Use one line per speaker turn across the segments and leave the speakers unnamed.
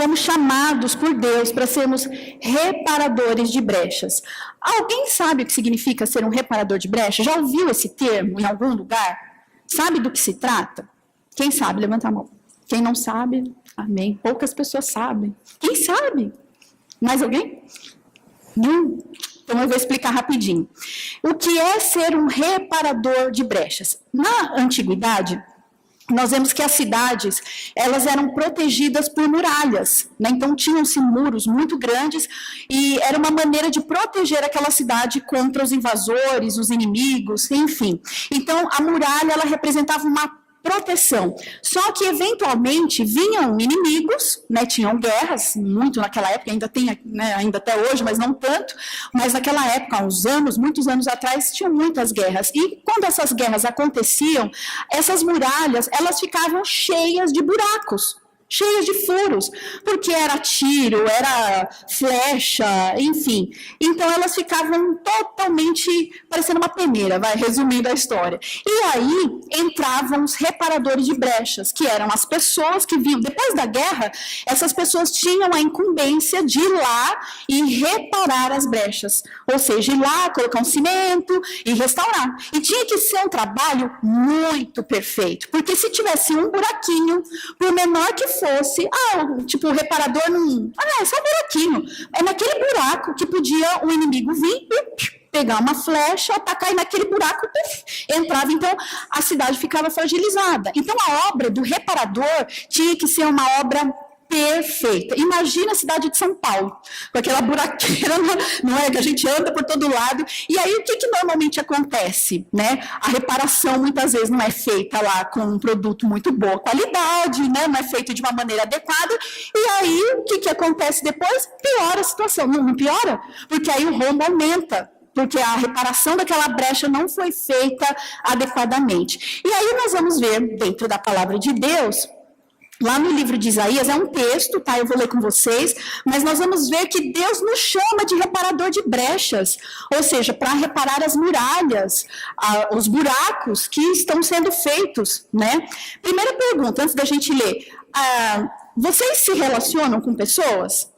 fomos chamados por Deus para sermos reparadores de brechas. Alguém sabe o que significa ser um reparador de brechas? Já ouviu esse termo em algum lugar? Sabe do que se trata? Quem sabe? Levanta a mão. Quem não sabe? Amém. Poucas pessoas sabem. Quem sabe? Mais alguém? Não? Então eu vou explicar rapidinho. O que é ser um reparador de brechas? Na antiguidade, nós vemos que as cidades, elas eram protegidas por muralhas, né? Então tinham-se muros muito grandes e era uma maneira de proteger aquela cidade contra os invasores, os inimigos, enfim. Então a muralha, ela representava uma proteção. Só que, eventualmente, vinham inimigos, né, tinham guerras, muito naquela época, ainda tem, né, ainda até hoje, mas não tanto, mas naquela época, há uns anos, muitos anos atrás, tinham muitas guerras. E quando essas guerras aconteciam, essas muralhas, elas ficavam cheias de buracos, cheias de furos, porque era tiro, era flecha, enfim. Então, elas ficavam totalmente parecendo uma peneira, resumindo a história. E aí, entravam os reparadores de brechas, que eram as pessoas que vinham, depois da guerra, essas pessoas tinham a incumbência de ir lá e reparar as brechas, ou seja, ir lá, colocar um cimento e restaurar. E tinha que ser um trabalho muito perfeito, porque se tivesse um buraquinho, por menor que fosse, tipo, o reparador não... é só um buraquinho. É naquele buraco que podia o inimigo vir e pegar uma flecha, atacar, e naquele buraco entrava. Então, a cidade ficava fragilizada. Então, a obra do reparador tinha que ser uma obra perfeita. Imagina a cidade de São Paulo, com aquela buraqueira, não é, que a gente anda por todo lado. E aí, o que normalmente acontece, né? A reparação, muitas vezes, não é feita lá com um produto muito boa qualidade, né? Não é feito de uma maneira adequada. E aí, o que acontece depois? Piora a situação. Não piora? Porque aí o rombo aumenta, porque a reparação daquela brecha não foi feita adequadamente. E aí, nós vamos ver, dentro da palavra de Deus, lá no livro de Isaías, é um texto, tá? Eu vou ler com vocês, mas nós vamos ver que Deus nos chama de reparador de brechas, ou seja, para reparar as muralhas, os buracos que estão sendo feitos, né? Primeira pergunta, antes da gente ler, vocês se relacionam com pessoas?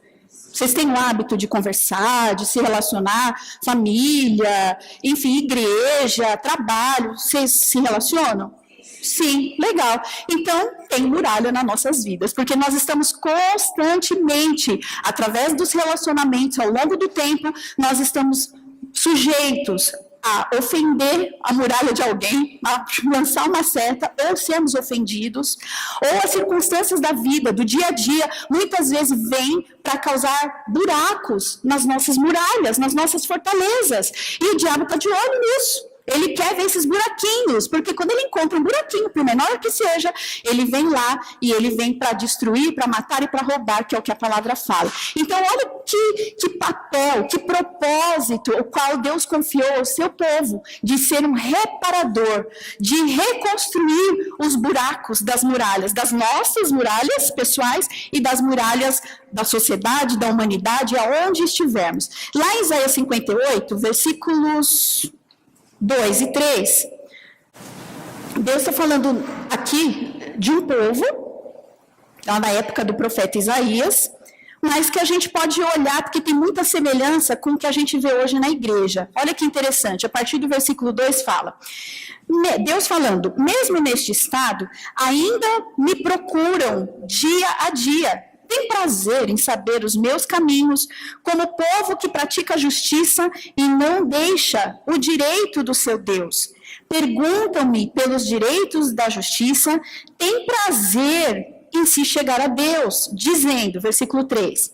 Vocês têm o hábito de conversar, de se relacionar, família, enfim, igreja, trabalho, vocês se relacionam? Sim, legal. Então, tem muralha nas nossas vidas, porque nós estamos constantemente, através dos relacionamentos, ao longo do tempo, nós estamos sujeitos a ofender a muralha de alguém, a lançar uma seta, ou sermos ofendidos, ou as circunstâncias da vida, do dia a dia, muitas vezes vêm para causar buracos nas nossas muralhas, nas nossas fortalezas, e o diabo está de olho nisso. Ele quer ver esses buraquinhos, porque quando ele encontra um buraquinho, por menor que seja, ele vem lá e ele vem para destruir, para matar e para roubar, que é o que a palavra fala. Então, olha que papel, que propósito, o qual Deus confiou ao seu povo, de ser um reparador, de reconstruir os buracos das muralhas, das nossas muralhas pessoais e das muralhas da sociedade, da humanidade, aonde estivermos. Lá em Isaías 58, versículos 2 e 3, Deus está falando aqui de um povo, lá na época do profeta Isaías, mas que a gente pode olhar, porque tem muita semelhança com o que a gente vê hoje na igreja. Olha que interessante, a partir do versículo 2 fala, Deus falando, mesmo neste estado, ainda me procuram dia a dia, tem prazer em saber os meus caminhos, como povo que pratica a justiça e não deixa o direito do seu Deus. Perguntam-me pelos direitos da justiça, tem prazer em se chegar a Deus, dizendo, versículo 3,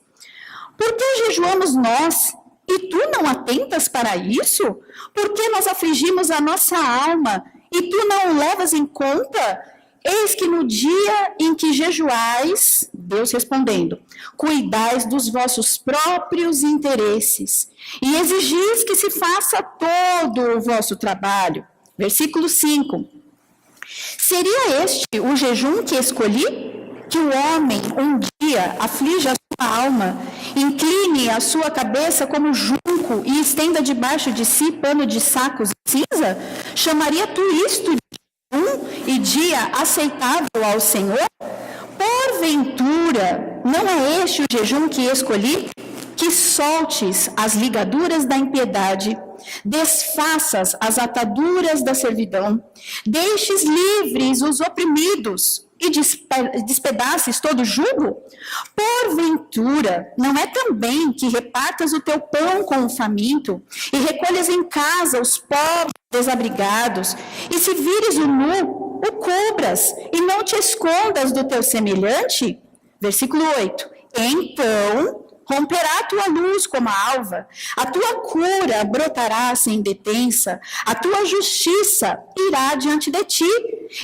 por que jejuamos nós e tu não atentas para isso? Por que nós afligimos a nossa alma e tu não o levas em conta? Eis que no dia em que jejuais, Deus respondendo, cuidais dos vossos próprios interesses e exigis que se faça todo o vosso trabalho. Versículo 5. Seria este o jejum que escolhi? Que o homem um dia aflige a sua alma, incline a sua cabeça como junco e estenda debaixo de si pano de sacos e cinza? Chamaria tu isto de e dia aceitável ao Senhor? Porventura, não é este o jejum que escolhi? Que soltes as ligaduras da impiedade, desfaças as ataduras da servidão, deixes livres os oprimidos e despedaces todo o jugo? Porventura, não é também que repartas o teu pão com o faminto e recolhas em casa os pobres desabrigados, e se vires o nu, o cobras, e não te escondas do teu semelhante? Versículo 8. Então romperá a tua luz como a alva, a tua cura brotará sem detença, a tua justiça irá diante de ti,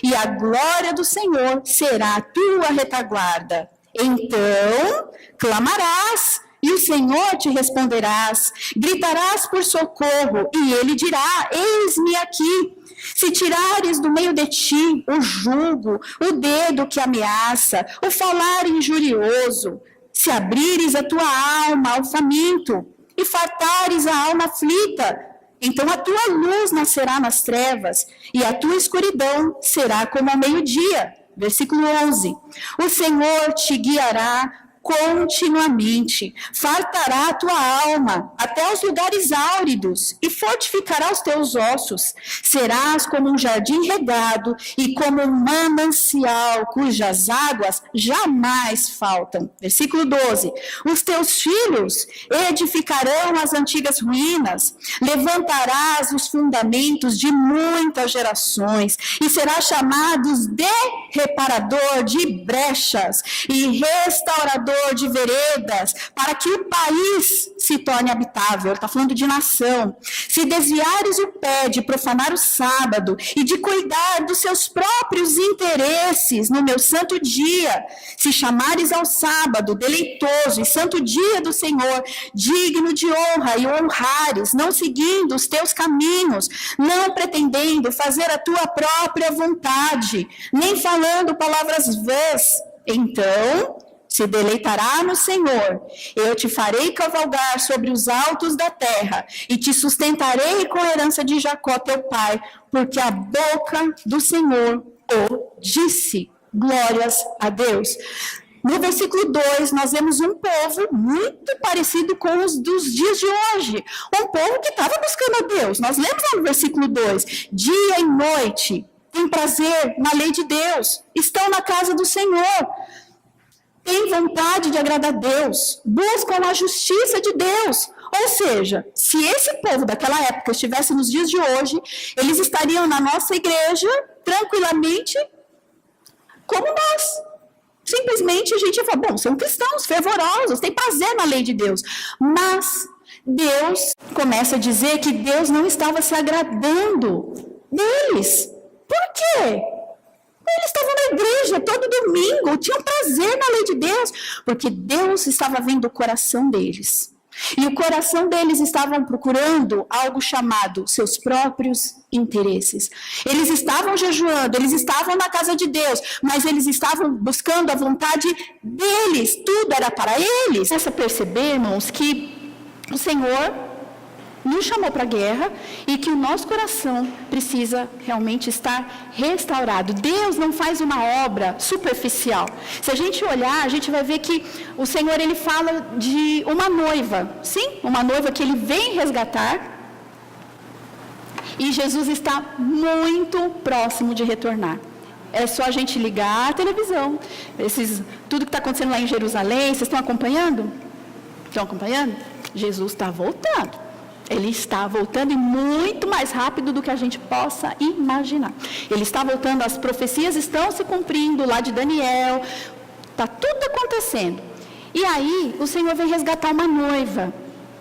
e a glória do Senhor será a tua retaguarda. Então clamarás, e o Senhor te responderás, gritarás por socorro, e ele dirá: eis-me aqui. Se tirares do meio de ti o jugo, o dedo que ameaça, o falar injurioso, se abrires a tua alma ao faminto e fartares a alma aflita, então a tua luz nascerá nas trevas e a tua escuridão será como ao meio-dia. Versículo 11. O Senhor te guiará continuamente, fartará a tua alma até os lugares áuridos e fortificará os teus ossos. Serás como um jardim regado e como um manancial cujas águas jamais faltam. Versículo 12. Os teus filhos edificarão as antigas ruínas, levantarás os fundamentos de muitas gerações e serás chamado de reparador de brechas e restaurador de veredas, para que o país se torne habitável. Ele está falando de nação. Se desviares o pé de profanar o sábado e de cuidar dos seus próprios interesses no meu santo dia, se chamares ao sábado deleitoso e santo dia do Senhor, digno de honra, e honrares, não seguindo os teus caminhos, não pretendendo fazer a tua própria vontade, nem falando palavras vãs, então se deleitará no Senhor. Eu te farei cavalgar sobre os altos da terra e te sustentarei com a herança de Jacó teu pai, porque a boca do Senhor o disse. Glórias a Deus. No versículo 2, nós vemos um povo muito parecido com os dos dias de hoje. Um povo que estava buscando a Deus. Nós lemos lá no versículo 2, dia e noite têm prazer na lei de Deus, estão na casa do Senhor, têm vontade de agradar a Deus, buscam a justiça de Deus. Ou seja, se esse povo daquela época estivesse nos dias de hoje, eles estariam na nossa igreja tranquilamente como nós. Simplesmente a gente ia falar, bom, são cristãos fervorosos, têm prazer na lei de Deus. Mas Deus começa a dizer que Deus não estava se agradando deles. Por quê? Eles estavam na igreja todo domingo, tinham prazer na lei de Deus, porque Deus estava vendo o coração deles. E o coração deles estavam procurando algo chamado seus próprios interesses. Eles estavam jejuando, eles estavam na casa de Deus, mas eles estavam buscando a vontade deles, tudo era para eles. Começa a perceber, irmãos, que o Senhor nos chamou para a guerra e que o nosso coração precisa realmente estar restaurado. Deus não faz uma obra superficial. Se a gente olhar, a gente vai ver que o Senhor, ele fala de uma noiva, sim, uma noiva que ele vem resgatar, e Jesus está muito próximo de retornar. É só a gente ligar a televisão. Tudo que está acontecendo lá em Jerusalém, vocês estão acompanhando? Estão acompanhando? Jesus está voltando. Ele está voltando e muito mais rápido do que a gente possa imaginar. Ele está voltando, as profecias estão se cumprindo lá de Daniel, está tudo acontecendo. E aí o Senhor vem resgatar uma noiva,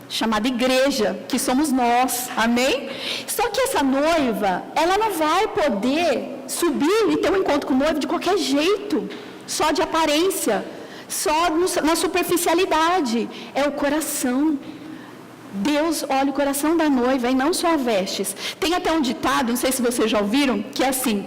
chamada igreja, que somos nós, amém? Só que essa noiva, ela não vai poder subir e ter um encontro com o noivo de qualquer jeito, só de aparência, só na superficialidade, é o coração. Deus olha o coração da noiva e não só as vestes. Tem até um ditado, não sei se vocês já ouviram, que é assim,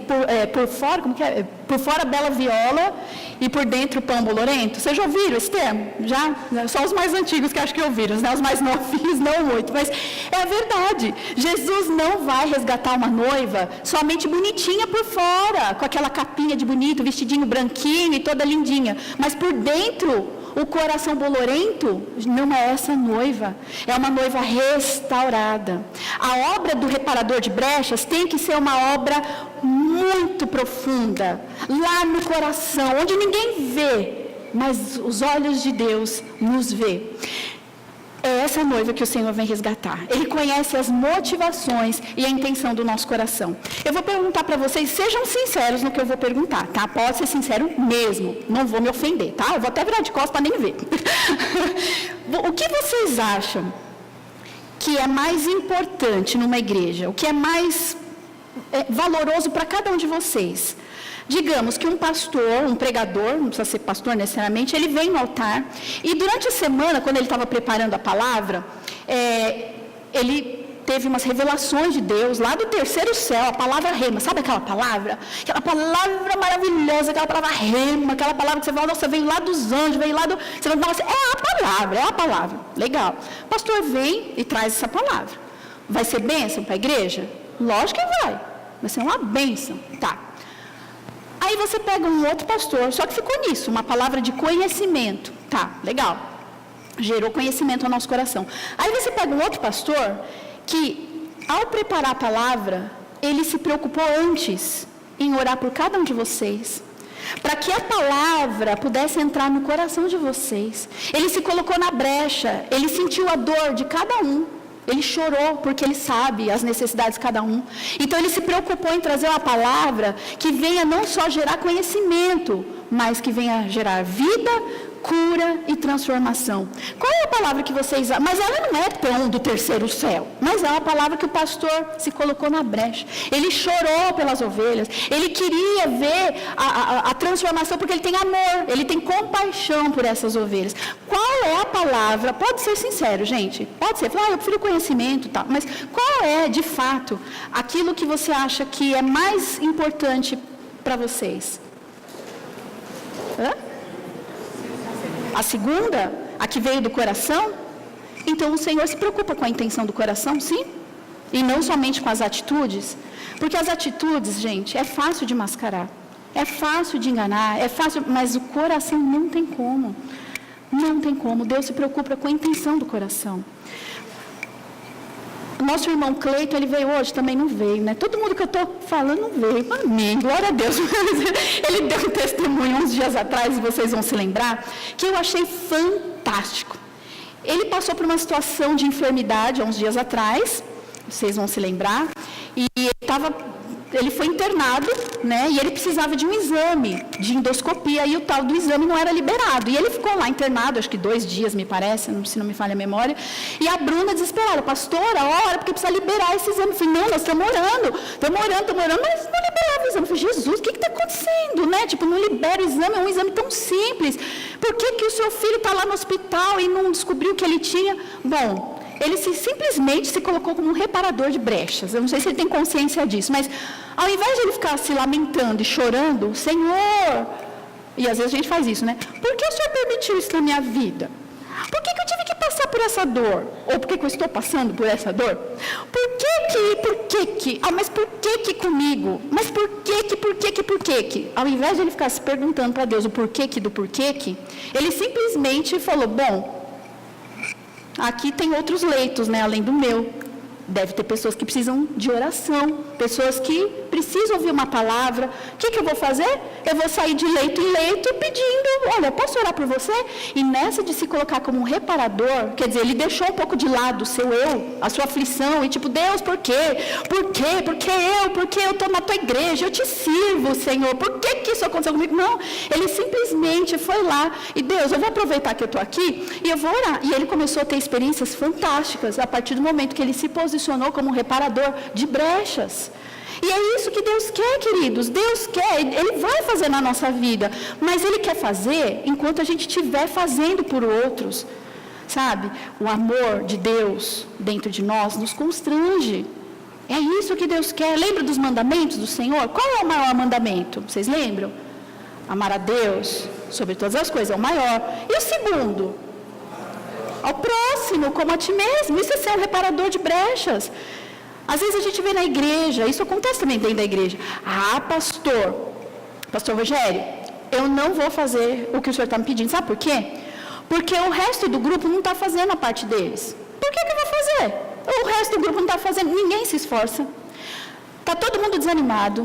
por fora, como que é? Por fora bela viola e por dentro pão bolorento. Vocês já ouviram esse termo? Já? Só os mais antigos que acho que ouviram, né? Os mais novinhos não muito, mas é a verdade. Jesus não vai resgatar uma noiva somente bonitinha por fora, com aquela capinha de bonito, vestidinho branquinho e toda lindinha, mas por dentro o coração bolorento não é essa noiva, é uma noiva restaurada. A obra do reparador de brechas tem que ser uma obra muito profunda, lá no coração, onde ninguém vê, mas os olhos de Deus nos vê. É essa noiva que o Senhor vem resgatar. Ele conhece as motivações e a intenção do nosso coração. Eu vou perguntar para vocês, sejam sinceros no que eu vou perguntar, tá? Pode ser sincero mesmo, não vou me ofender, tá? Eu vou até virar de costas para nem ver. O que vocês acham que é mais importante numa igreja? O que é mais valoroso para cada um de vocês? Digamos que um pastor, um pregador, não precisa ser pastor necessariamente, ele vem no altar e durante a semana, quando ele estava preparando a palavra, ele teve umas revelações de Deus lá do terceiro céu, a palavra rema, sabe aquela palavra? Aquela palavra maravilhosa, aquela palavra rema, aquela palavra que você fala, nossa, veio lá dos anjos, veio lá do... Você vai falar assim, é a palavra, legal. O pastor vem e traz essa palavra. Vai ser bênção para a igreja? Lógico que vai ser uma bênção, tá. Aí você pega um outro pastor, só que ficou nisso, uma palavra de conhecimento. Tá, legal. Gerou conhecimento ao nosso coração. Aí você pega um outro pastor que, ao preparar a palavra, ele se preocupou antes em orar por cada um de vocês, para que a palavra pudesse entrar no coração de vocês. Ele se colocou na brecha, ele sentiu a dor de cada um. Ele chorou porque ele sabe as necessidades de cada um. Então ele se preocupou em trazer uma palavra que venha não só gerar conhecimento, mas que venha gerar vida, cura e transformação. Qual é a palavra que vocês... Mas ela não é tão do terceiro céu, mas é uma palavra que o pastor se colocou na brecha. Ele chorou pelas ovelhas, ele queria ver a transformação porque ele tem amor, ele tem compaixão por essas ovelhas. Qual é a palavra? Pode ser sincero, gente, pode ser, eu prefiro conhecimento, tá? Mas qual é, de fato, aquilo que você acha que é mais importante para vocês? A segunda, a que veio do coração? Então o Senhor se preocupa com a intenção do coração, sim? E não somente com as atitudes? Porque as atitudes, gente, é fácil de mascarar, é fácil de enganar, é fácil, mas o coração não tem como. Não tem como. Deus se preocupa com a intenção do coração. Nosso irmão Cleito, ele veio hoje, também não veio, né? Todo mundo que eu estou falando não veio. Amém, glória a Deus. Ele deu um testemunho uns dias atrás, e vocês vão se lembrar, que eu achei fantástico. Ele passou por uma situação de enfermidade há uns dias atrás, vocês vão se lembrar, e ele foi internado, né? E ele precisava de um exame de endoscopia, e o tal do exame não era liberado. E ele ficou lá internado, acho que 2 dias, me parece, se não me falha a memória. E a Bruna desesperada, pastora, ora, porque precisa liberar esse exame. Eu falei, não, nós estamos orando, mas não liberava o exame. Eu falei, Jesus, o que está acontecendo, né? Tipo, não libera o exame, é um exame tão simples. Por que o seu filho está lá no hospital e não descobriu o que ele tinha? Bom, ele simplesmente se colocou como um reparador de brechas. Eu não sei se ele tem consciência disso, mas ao invés de ele ficar se lamentando e chorando, Senhor, e às vezes a gente faz isso, né? Por que o Senhor permitiu isso na minha vida? Por que eu tive que passar por essa dor? Ou por que eu estou passando por essa dor? Mas por que comigo? Mas por que? Ao invés de ele ficar se perguntando para Deus o porquê do porquê, ele simplesmente falou, bom, aqui tem outros leitos, né, além do meu. Deve ter pessoas que precisam de oração, pessoas que precisam ouvir uma palavra. O que eu vou fazer? Eu vou sair de leito em leito pedindo, olha, posso orar por você? E nessa de se colocar como um reparador, quer dizer, ele deixou um pouco de lado o seu eu, a sua aflição, e tipo, Deus, por quê? Porque eu estou na tua igreja, eu te sirvo, Senhor, por que isso aconteceu comigo? Não, ele simplesmente foi lá, e Deus, eu vou aproveitar que eu estou aqui, e eu vou orar. E ele começou a ter experiências fantásticas, a partir do momento que ele se posicionou como um reparador de brechas. E é isso que Deus quer, queridos. Deus quer, Ele vai fazer na nossa vida, mas Ele quer fazer enquanto a gente estiver fazendo por outros. sabe? O amor de Deus dentro de nós nos constrange. É isso que Deus quer. Lembra dos mandamentos do Senhor? Qual é o maior mandamento? Vocês lembram? Amar a Deus sobre todas as coisas, é o maior. E o segundo? Ao próximo, como a ti mesmo. Isso é ser um reparador de brechas. Às vezes a gente vê na igreja, isso acontece também dentro da igreja. Pastor Rogério, eu não vou fazer o que o senhor está me pedindo. Sabe por quê? Porque o resto do grupo não está fazendo a parte deles. Por que eu vou fazer? O resto do grupo não está fazendo, ninguém se esforça. Está todo mundo desanimado.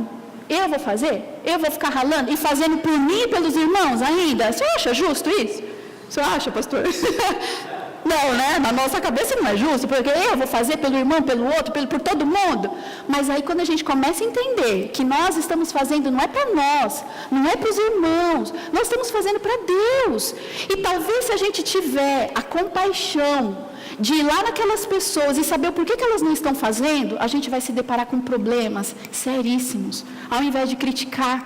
Eu vou fazer? Eu vou ficar ralando e fazendo por mim e pelos irmãos ainda? Você acha justo isso? Você acha, pastor? Não, né? Na nossa cabeça não é justo, porque eu vou fazer pelo irmão, pelo outro, por todo mundo. Mas aí quando a gente começa a entender que nós estamos fazendo, não é para nós, não é para os irmãos, nós estamos fazendo para Deus. E talvez se a gente tiver a compaixão de ir lá naquelas pessoas e saber o porquê que elas não estão fazendo, a gente vai se deparar com problemas seríssimos. Ao invés de criticar,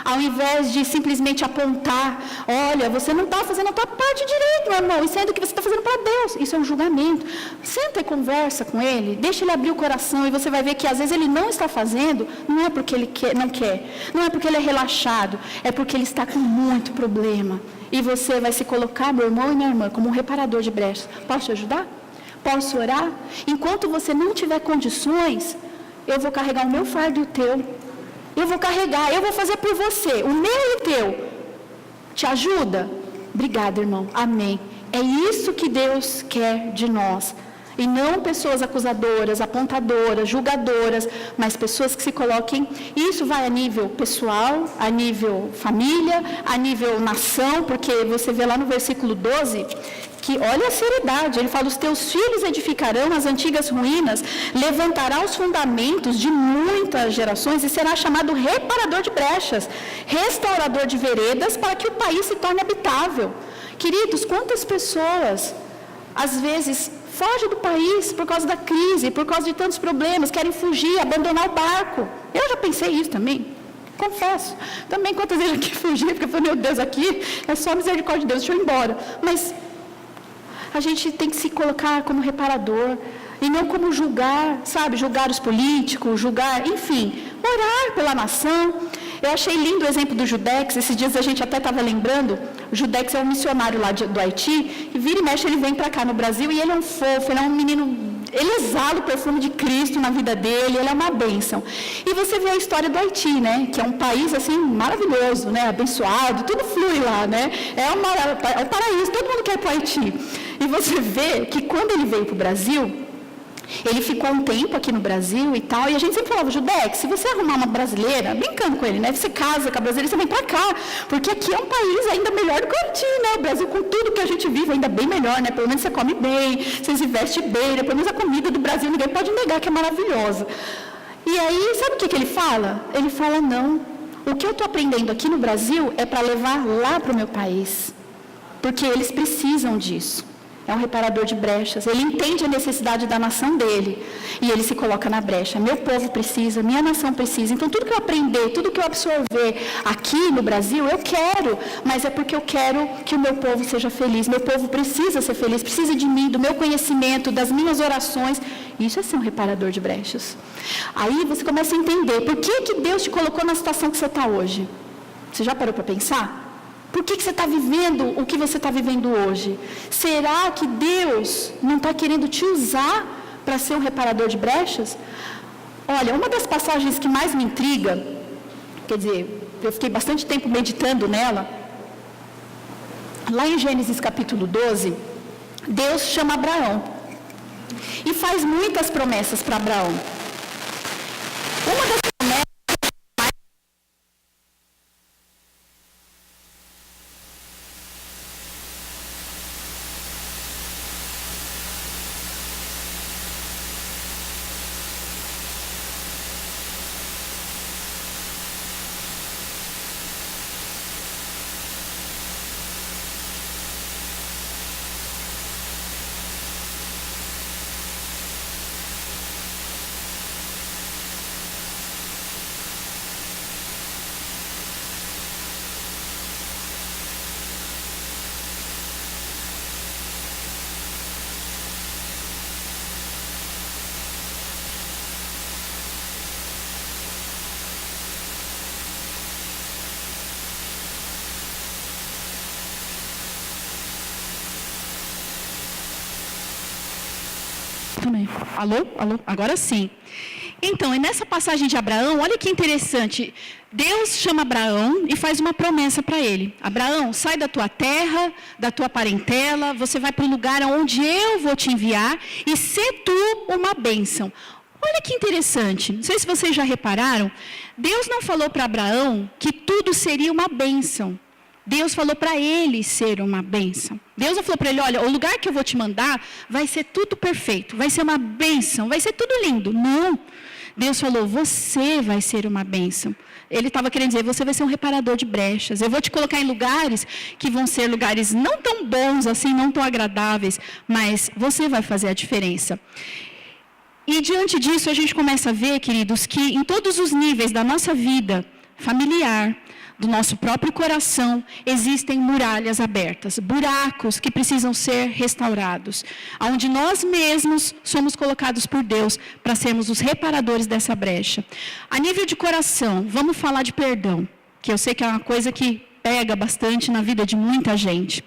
ao invés de simplesmente apontar, olha, você não está fazendo a tua parte direito, meu irmão, e sendo que você está fazendo para Deus. Isso é um julgamento. Senta e conversa com ele, deixa ele abrir o coração e você vai ver que às vezes ele não está fazendo, não é porque ele não quer, não é porque ele é relaxado, é porque ele está com muito problema. E você vai se colocar, meu irmão e minha irmã, como um reparador de brechas. Posso te ajudar? Posso orar? Enquanto você não tiver condições, eu vou carregar o meu fardo e o teu. Eu vou carregar, eu vou fazer por você, o meu e o teu. Te ajuda? Obrigada, irmão. Amém. É isso que Deus quer de nós. E não pessoas acusadoras, apontadoras, julgadoras, mas pessoas que se coloquem. Isso vai a nível pessoal, a nível família, a nível nação, porque você vê lá no versículo 12, que olha a seriedade, ele fala, os teus filhos edificarão as antigas ruínas, levantará os fundamentos de muitas gerações e será chamado reparador de brechas, restaurador de veredas, para que o país se torne habitável. Queridos, quantas pessoas, às vezes, fogem do país por causa da crise, por causa de tantos problemas, querem fugir, abandonar o barco. Eu já pensei isso também. Confesso. Também quantas vezes eu quis fugir, porque eu falei, meu Deus, aqui é só misericórdia de Deus, deixa eu ir embora. Mas a gente tem que se colocar como reparador e não como julgar, sabe? Julgar os políticos, julgar, enfim, orar pela nação. Eu achei lindo o exemplo do Judex. Esses dias a gente até estava lembrando, o Judex é um missionário lá do Haiti, e vira e mexe ele vem para cá no Brasil, e ele é um fofo, ele é um menino, ele exala o perfume de Cristo na vida dele, ele é uma bênção. E você vê a história do Haiti, né? Que é um país assim maravilhoso, né? Abençoado, tudo flui lá, né? É um paraíso, todo mundo quer ir para o Haiti. E você vê que quando ele veio para o Brasil, ele ficou um tempo aqui no Brasil e tal, e a gente sempre falava, Judex, se você arrumar uma brasileira, brincando com ele, né? Você casa com a brasileira, você vem pra cá, porque aqui é um país ainda melhor do que o Haiti, né? O Brasil, com tudo que a gente vive, ainda bem melhor, né? Pelo menos você come bem, você se veste bem, né? Pelo menos a comida do Brasil, ninguém pode negar que é maravilhosa. E aí, sabe o que ele fala? Ele fala, não, o que eu estou aprendendo aqui no Brasil é para levar lá para o meu país, porque eles precisam disso. É um reparador de brechas. Ele entende a necessidade da nação dele. E ele se coloca na brecha. Meu povo precisa, minha nação precisa. Então, tudo que eu aprender, tudo que eu absorver aqui no Brasil, eu quero. Mas é porque eu quero que o meu povo seja feliz. Meu povo precisa ser feliz, precisa de mim, do meu conhecimento, das minhas orações. Isso é ser um reparador de brechas. Aí você começa a entender por que Deus te colocou na situação que você está hoje. Você já parou para pensar? Por que você está vivendo o que você está vivendo hoje? Será que Deus não está querendo te usar para ser um reparador de brechas? Olha, uma das passagens que mais me intriga, quer dizer, eu fiquei bastante tempo meditando nela, lá em Gênesis capítulo 12, Deus chama Abraão e faz muitas promessas para Abraão. Uma das também. Alô? Alô? Agora sim. Então, e nessa passagem de Abraão, olha que interessante. Deus chama Abraão e faz uma promessa para ele. Abraão, sai da tua terra, da tua parentela, você vai para o lugar onde eu vou te enviar e sê tu uma bênção. Olha que interessante. Não sei se vocês já repararam. Deus não falou para Abraão que tudo seria uma bênção. Deus falou para ele ser uma bênção. Deus não falou para ele, olha, o lugar que eu vou te mandar vai ser tudo perfeito, vai ser uma bênção, vai ser tudo lindo. Não. Deus falou, você vai ser uma bênção. Ele estava querendo dizer, você vai ser um reparador de brechas. Eu vou te colocar em lugares que vão ser lugares não tão bons assim, não tão agradáveis, mas você vai fazer a diferença. E diante disso a gente começa a ver, queridos, que em todos os níveis da nossa vida familiar, do nosso próprio coração, existem muralhas abertas, buracos que precisam ser restaurados, onde nós mesmos somos colocados por Deus para sermos os reparadores dessa brecha. A nível de coração, vamos falar de perdão, que eu sei que é uma coisa que pega bastante na vida de muita gente.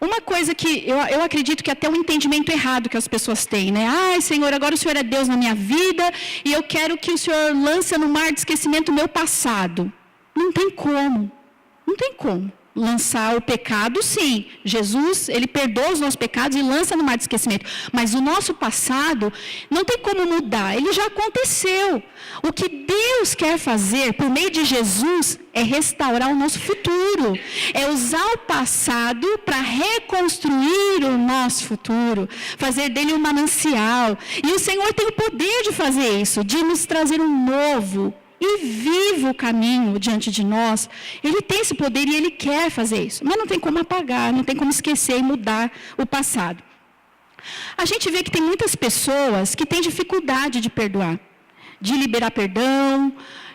Uma coisa que eu acredito que até um entendimento errado que as pessoas têm, né? Ai, Senhor, agora o Senhor é Deus na minha vida e eu quero que o Senhor lance no mar de esquecimento o meu passado. Não tem como. Não tem como. Lançar o pecado, sim. Jesus, ele perdoa os nossos pecados e lança no mar de esquecimento. Mas o nosso passado não tem como mudar. Ele já aconteceu. O que Deus quer fazer por meio de Jesus é restaurar o nosso futuro. É usar o passado para reconstruir o nosso futuro. Fazer dele um manancial. E o Senhor tem o poder de fazer isso. De nos trazer um novo e vivo caminho diante de nós. Ele tem esse poder e ele quer fazer isso. Mas não tem como apagar, não tem como esquecer e mudar o passado. A gente vê que tem muitas pessoas que têm dificuldade de perdoar, de liberar perdão,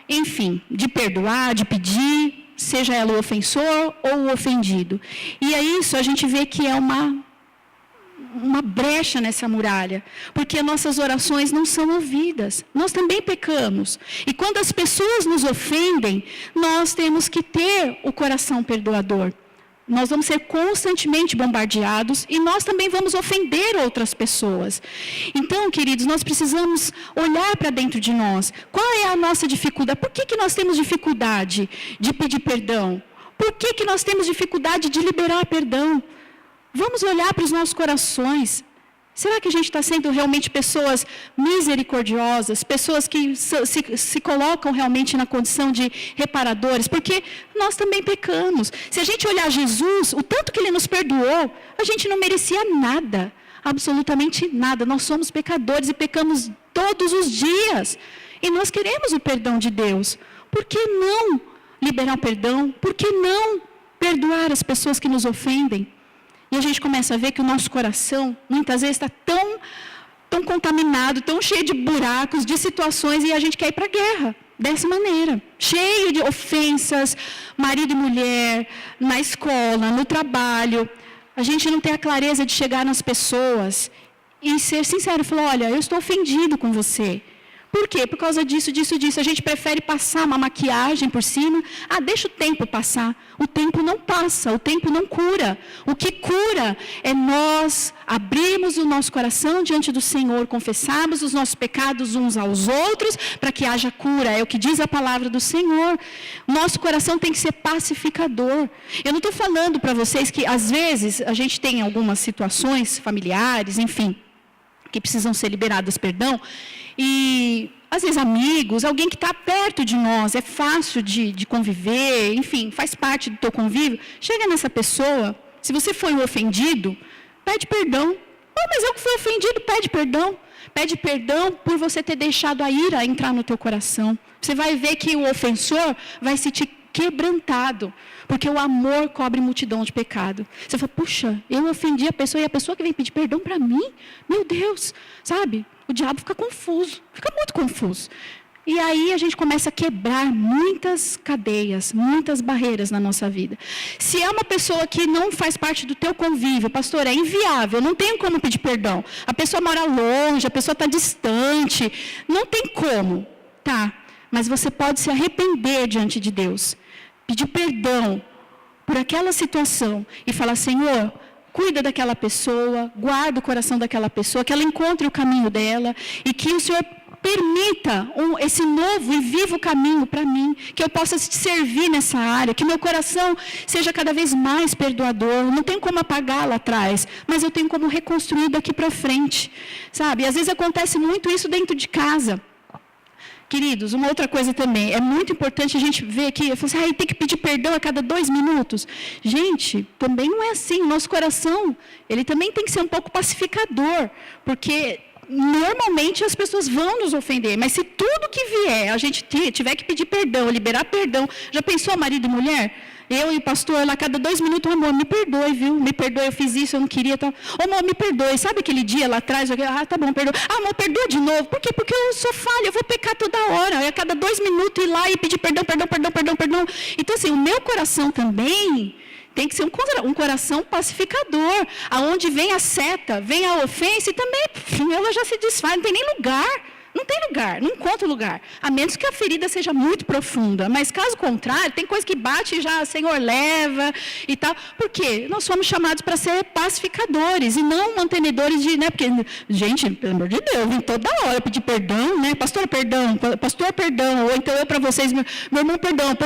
enfim, de perdoar, de pedir, seja ela o ofensor ou o ofendido. E é isso, a gente vê que é uma brecha nessa muralha, porque nossas orações não são ouvidas. Nós também pecamos. E quando as pessoas nos ofendem, nós temos que ter o coração perdoador. Nós vamos ser constantemente bombardeados e nós também vamos ofender outras pessoas. Então, queridos, nós precisamos olhar para dentro de nós. Qual é a nossa dificuldade? Por que nós temos dificuldade de pedir perdão? Por que nós temos dificuldade de liberar perdão? Vamos olhar para os nossos corações. Será que a gente está sendo realmente pessoas misericordiosas, pessoas que se colocam realmente na condição de reparadores? Porque nós também pecamos. Se a gente olhar Jesus, o tanto que Ele nos perdoou, a gente não merecia nada, absolutamente nada. Nós somos pecadores e pecamos todos os dias. E nós queremos o perdão de Deus. Por que não liberar o perdão? Por que não perdoar as pessoas que nos ofendem? E a gente começa a ver que o nosso coração, muitas vezes, está tão contaminado, tão cheio de buracos, de situações, e a gente quer ir para a guerra, dessa maneira. Cheio de ofensas, marido e mulher, na escola, no trabalho. A gente não tem a clareza de chegar nas pessoas e ser sincero, falar, olha, eu estou ofendido com você. Por quê? Por causa disso. A gente prefere passar uma maquiagem por cima. Deixa o tempo passar. O tempo não passa, o tempo não cura. O que cura é nós abrirmos o nosso coração diante do Senhor, confessarmos os nossos pecados uns aos outros, para que haja cura. É o que diz a palavra do Senhor. Nosso coração tem que ser pacificador. Eu não estou falando para vocês que, às vezes, a gente tem algumas situações familiares, enfim, que precisam ser liberadas, perdão, e às vezes amigos, alguém que está perto de nós, é fácil de conviver, enfim, faz parte do teu convívio, chega nessa pessoa, se você foi o ofendido, pede perdão. Mas eu que fui ofendido, pede perdão. Pede perdão por você ter deixado a ira entrar no teu coração. Você vai ver que o ofensor vai se te quebrantado, porque o amor cobre multidão de pecado. Você fala, puxa, eu ofendi a pessoa e a pessoa que vem pedir perdão para mim, meu Deus, sabe? O diabo fica confuso, fica muito confuso. E aí a gente começa a quebrar muitas cadeias, muitas barreiras na nossa vida. Se é uma pessoa que não faz parte do teu convívio, pastor, é inviável, não tem como pedir perdão. A pessoa mora longe, a pessoa está distante, não tem como, tá? Mas você pode se arrepender diante de Deus, pedir perdão por aquela situação e falar, Senhor, cuida daquela pessoa, guarda o coração daquela pessoa, que ela encontre o caminho dela e que o Senhor permita esse novo e vivo caminho para mim, que eu possa te servir nessa área, que meu coração seja cada vez mais perdoador. Não tenho como apagar lá atrás, mas eu tenho como reconstruir daqui para frente, sabe? E às vezes acontece muito isso dentro de casa. Queridos, uma outra coisa também, é muito importante a gente ver aqui, eu falo assim, tem que pedir perdão a cada 2 minutos. Gente, também não é assim, o nosso coração, ele também tem que ser um pouco pacificador, porque normalmente as pessoas vão nos ofender, mas se tudo que vier, a gente tiver que pedir perdão, liberar perdão, já pensou marido e mulher? Eu e o pastor, lá cada 2 minutos, amor, me perdoe, viu? Me perdoe, eu fiz isso, eu não queria. Tá? Amor, me perdoe. Sabe aquele dia lá atrás? Tá bom, perdoe. Amor, perdoa de novo. Por quê? Porque eu sou falha, eu vou pecar toda hora. E a cada 2 minutos ir lá e pedir perdão. Então, assim, o meu coração também tem que ser um coração pacificador. Aonde vem a seta, vem a ofensa e também ela já se desfaz, não tem nem lugar. Não tem lugar, não encontra lugar. A menos que a ferida seja muito profunda. Mas, caso contrário, tem coisa que bate e já, Senhor, leva e tal. Por quê? Nós somos chamados para ser pacificadores e não mantenedores de... Né? Porque, gente, pelo amor de Deus, vem toda hora pedir perdão, né? Pastor, perdão. Ou então eu para vocês, meu irmão, perdão.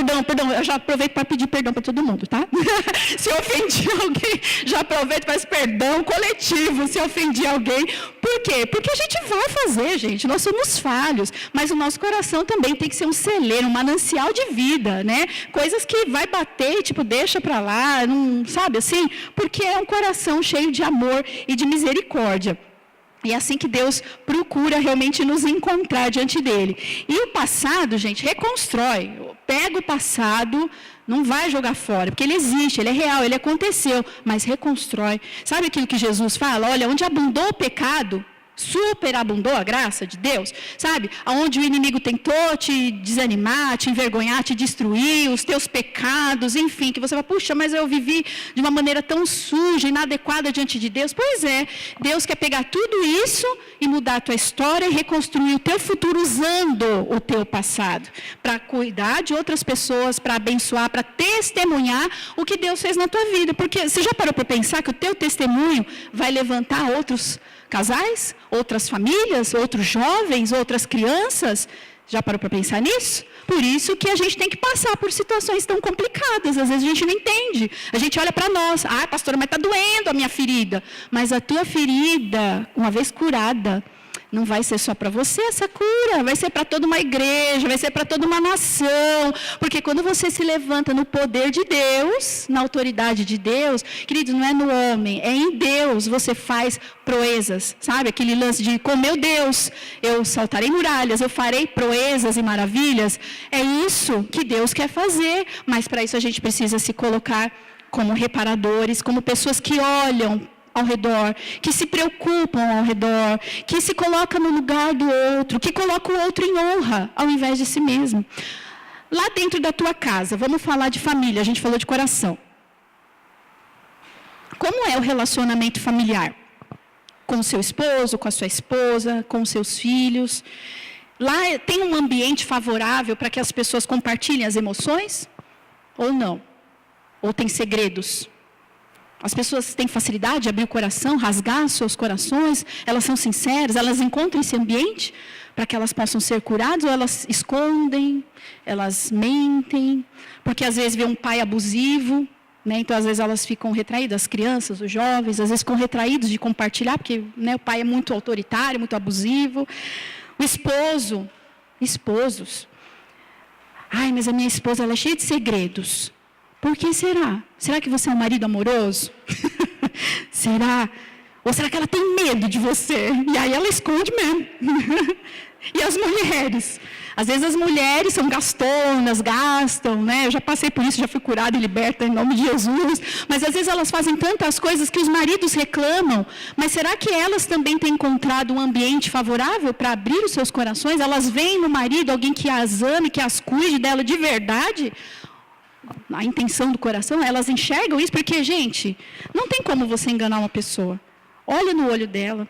Eu já aproveito para pedir perdão para todo mundo, tá? Se eu ofendi alguém, já aproveito para esse perdão coletivo. Se eu ofendi alguém. Por quê? Porque a gente vai fazer, gente. Nós somos falhos, mas o nosso coração também tem que ser um celeiro, um manancial de vida, né? Coisas que vai bater, tipo, deixa para lá, não, sabe assim? Porque é um coração cheio de amor e de misericórdia. E é assim que Deus procura realmente nos encontrar diante dele. E o passado, gente, reconstrói. Pega o passado, não vai jogar fora, porque ele existe, ele é real, ele aconteceu, mas reconstrói. Sabe aquilo que Jesus fala? Olha, onde abundou o pecado, superabundou a graça de Deus, sabe? Onde o inimigo tentou te desanimar, te envergonhar, te destruir, os teus pecados, enfim, que você vai, puxa, mas eu vivi de uma maneira tão suja, inadequada diante de Deus. Pois é, Deus quer pegar tudo isso e mudar a tua história e reconstruir o teu futuro usando o teu passado, para cuidar de outras pessoas, para abençoar, para testemunhar o que Deus fez na tua vida. Porque você já parou para pensar que o teu testemunho vai levantar outros casais, outras famílias, outros jovens, outras crianças? Já parou para pensar nisso? Por isso que a gente tem que passar por situações tão complicadas. Às vezes a gente não entende. A gente olha para nós. Pastora, mas está doendo a minha ferida. Mas a tua ferida, uma vez curada, não vai ser só para você essa cura, vai ser para toda uma igreja, vai ser para toda uma nação, porque quando você se levanta no poder de Deus, na autoridade de Deus, queridos, não é no homem, é em Deus, você faz proezas, sabe? Aquele lance de, com meu Deus, eu saltarei muralhas, eu farei proezas e maravilhas. É isso que Deus quer fazer, mas para isso a gente precisa se colocar como reparadores, como pessoas que olham ao redor, que se preocupam ao redor, que se colocam no lugar do outro, que colocam o outro em honra, ao invés de si mesmo. Lá dentro da tua casa, vamos falar de família, a gente falou de coração. Como é o relacionamento familiar? Com o seu esposo, com a sua esposa, com os seus filhos? Lá tem um ambiente favorável para que as pessoas compartilhem as emoções? Ou não? Ou tem segredos? As pessoas têm facilidade de abrir o coração, rasgar seus corações, elas são sinceras, elas encontram esse ambiente para que elas possam ser curadas, ou elas escondem, elas mentem, porque às vezes vê um pai abusivo, né? Então às vezes elas ficam retraídas, as crianças, os jovens, às vezes ficam retraídos de compartilhar, porque, né, o pai é muito autoritário, muito abusivo. O esposos. Mas a minha esposa, ela é cheia de segredos. Por que será? Será que você é um marido amoroso? Será? Ou será que ela tem medo de você? E aí ela esconde mesmo. E as mulheres? Às vezes as mulheres são gastonas, gastam, né? Eu já passei por isso, já fui curada e liberta em nome de Jesus. Mas às vezes elas fazem tantas coisas que os maridos reclamam. Mas será que elas também têm encontrado um ambiente favorável para abrir os seus corações? Elas veem no marido alguém que as ame, que as cuide dela de verdade? A intenção do coração, elas enxergam isso, porque, gente, não tem como você enganar uma pessoa. Olha no olho dela.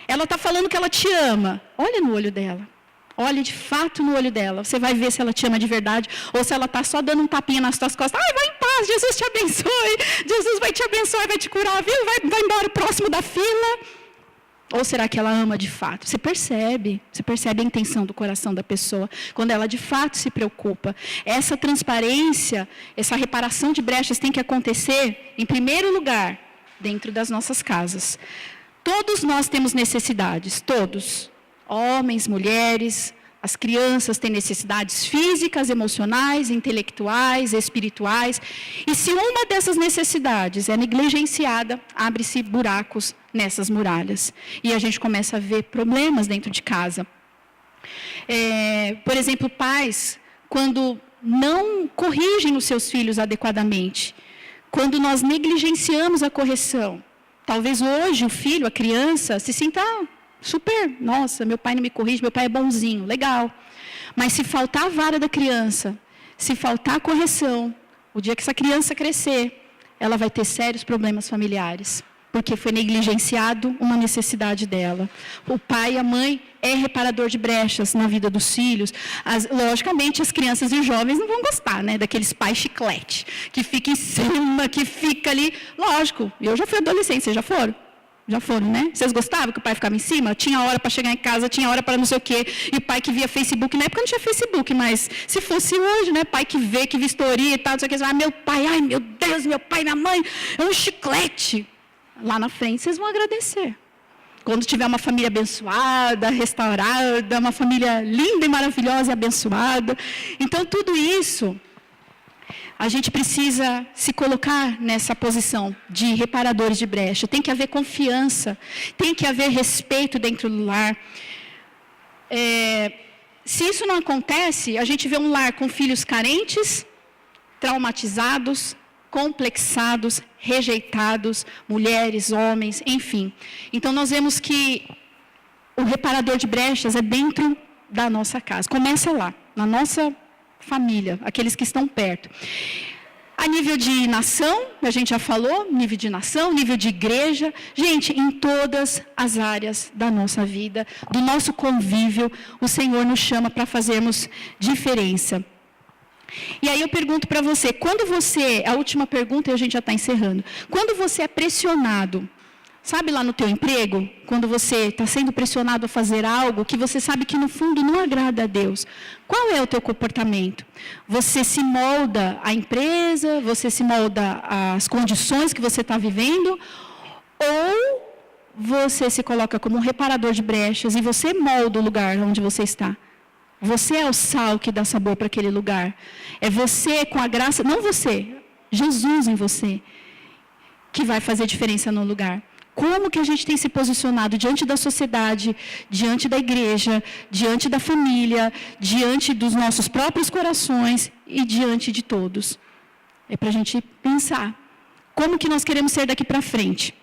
Ela está falando que ela te ama. Olha no olho dela. Olhe de fato no olho dela. Você vai ver se ela te ama de verdade ou se ela está só dando um tapinha nas suas costas. Ai, vai em paz, Jesus te abençoe. Jesus vai te abençoar, vai te curar, viu? Vai embora próximo da fila. Ou será que ela ama de fato? Você percebe a intenção do coração da pessoa, quando ela de fato se preocupa. Essa transparência, essa reparação de brechas tem que acontecer, em primeiro lugar, dentro das nossas casas. Todos nós temos necessidades, todos. Homens, mulheres, as crianças têm necessidades físicas, emocionais, intelectuais, espirituais. E se uma dessas necessidades é negligenciada, abre-se buracos nessas muralhas. E a gente começa a ver problemas dentro de casa. Por exemplo, pais, quando não corrigem os seus filhos adequadamente, quando nós negligenciamos a correção, talvez hoje o filho, a criança, se sinta super, nossa, meu pai não me corrige, meu pai é bonzinho, legal. Mas se faltar a vara da criança, se faltar a correção, o dia que essa criança crescer, ela vai ter sérios problemas familiares, porque foi negligenciado uma necessidade dela. O pai e a mãe é reparador de brechas na vida dos filhos. Logicamente, as crianças e os jovens não vão gostar, né, daqueles pais chiclete, que fica em cima, que fica ali. Lógico, eu já fui adolescente, vocês já foram? Já foram, né? Vocês gostavam que o pai ficava em cima? Tinha hora para chegar em casa, tinha hora para não sei o quê. E o pai que via Facebook, na época não tinha Facebook, mas se fosse hoje, né? Pai que vê, que vistoria e tal, não sei o quê. Meu pai, ai meu Deus, meu pai, minha mãe, é um chiclete. Lá na frente vocês vão agradecer. Quando tiver uma família abençoada, restaurada, uma família linda e maravilhosa e abençoada. Então tudo isso, a gente precisa se colocar nessa posição de reparadores de brecha. Tem que haver confiança, tem que haver respeito dentro do lar. Se isso não acontece, a gente vê um lar com filhos carentes, traumatizados, complexados, rejeitados, mulheres, homens, enfim. Então nós vemos que o reparador de brechas é dentro da nossa casa. Começa lá, na nossa família, aqueles que estão perto. A nível de nação, a gente já falou, nível de nação, nível de igreja, gente, em todas as áreas da nossa vida, do nosso convívio, o Senhor nos chama para fazermos diferença. E aí eu pergunto para você, a última pergunta e a gente já está encerrando, quando você é pressionado, sabe lá no teu emprego, quando você está sendo pressionado a fazer algo que você sabe que no fundo não agrada a Deus, qual é o teu comportamento? Você se molda à empresa, você se molda às condições que você está vivendo, ou você se coloca como um reparador de brechas e você molda o lugar onde você está? Você é o sal que dá sabor para aquele lugar. É você com a graça, não você, Jesus em você, que vai fazer diferença no lugar. Como que a gente tem se posicionado diante da sociedade, diante da igreja, diante da família, diante dos nossos próprios corações e diante de todos? É para a gente pensar. Como que nós queremos ser daqui para frente?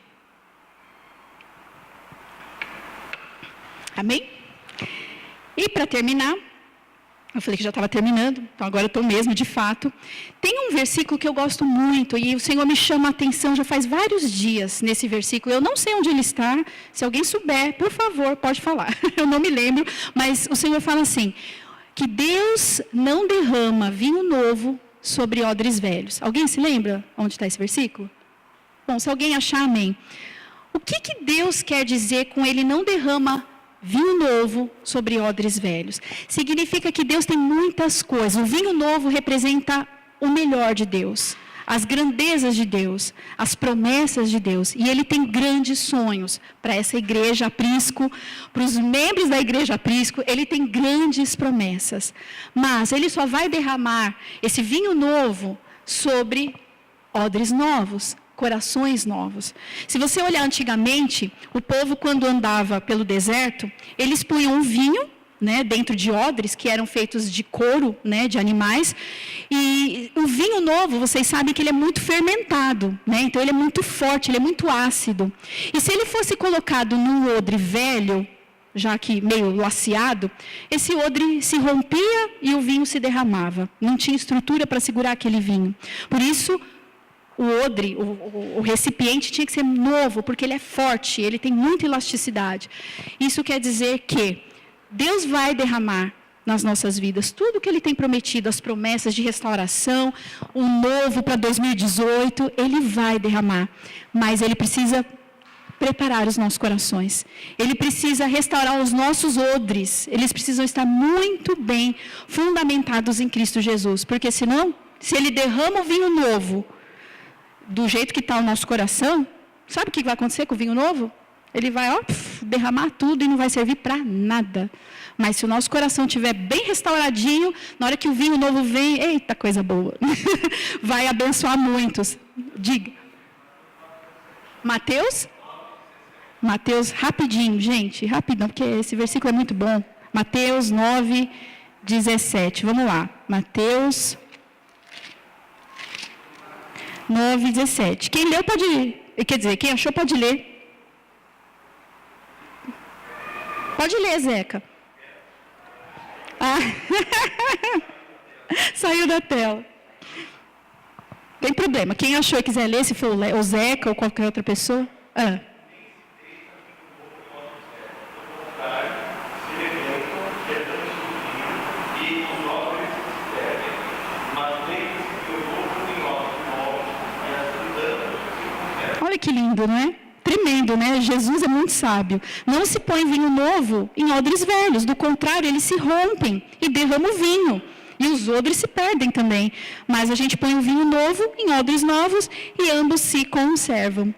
Amém? E para terminar, eu falei que já estava terminando, então agora eu estou mesmo, de fato. Tem um versículo que eu gosto muito, e o Senhor me chama a atenção já faz vários dias nesse versículo. Eu não sei onde ele está, se alguém souber, por favor, pode falar. Eu não me lembro, mas o Senhor fala assim, que Deus não derrama vinho novo sobre odres velhos. Alguém se lembra onde está esse versículo? Bom, se alguém achar, amém. O que Deus quer dizer com ele não derrama vinho novo sobre odres velhos? Significa que Deus tem muitas coisas. O vinho novo representa o melhor de Deus, as grandezas de Deus, as promessas de Deus. E Ele tem grandes sonhos para essa igreja aprisco, para os membros da igreja aprisco. Ele tem grandes promessas. Mas Ele só vai derramar esse vinho novo sobre odres novos, corações novos. Se você olhar antigamente, o povo quando andava pelo deserto, eles punham um vinho, né, dentro de odres que eram feitos de couro, né, de animais, e o vinho novo, vocês sabem que ele é muito fermentado, né, então ele é muito forte, ele é muito ácido. E se ele fosse colocado num odre velho, já que meio laceado, esse odre se rompia e o vinho se derramava. Não tinha estrutura para segurar aquele vinho. Por isso, o odre, o recipiente tinha que ser novo, porque ele é forte, ele tem muita elasticidade. Isso quer dizer que Deus vai derramar nas nossas vidas tudo o que Ele tem prometido, as promessas de restauração, um novo para 2018, Ele vai derramar. Mas Ele precisa preparar os nossos corações. Ele precisa restaurar os nossos odres. Eles precisam estar muito bem fundamentados em Cristo Jesus. Porque senão, se Ele derrama o vinho novo, do jeito que está o nosso coração, sabe o que vai acontecer com o vinho novo? Ele vai derramar tudo e não vai servir para nada. Mas se o nosso coração estiver bem restauradinho, na hora que o vinho novo vem, eita, coisa boa. Vai abençoar muitos. Diga. Mateus, rapidinho, gente, rapidão, porque esse versículo é muito bom. Mateus 9, 17. Vamos lá. Mateus 9, 17. Quem leu pode ler. Quer dizer, quem achou pode ler. Pode ler, Zeca. Ah. Saiu da tela. Tem problema. Quem achou e quiser ler, se for o Zeca ou qualquer outra pessoa. Olha que lindo, não é? Tremendo, né? Jesus é muito sábio. Não se põe vinho novo em odres velhos. Do contrário, eles se rompem e derramam o vinho. E os odres se perdem também. Mas a gente põe o vinho novo em odres novos e ambos se conservam.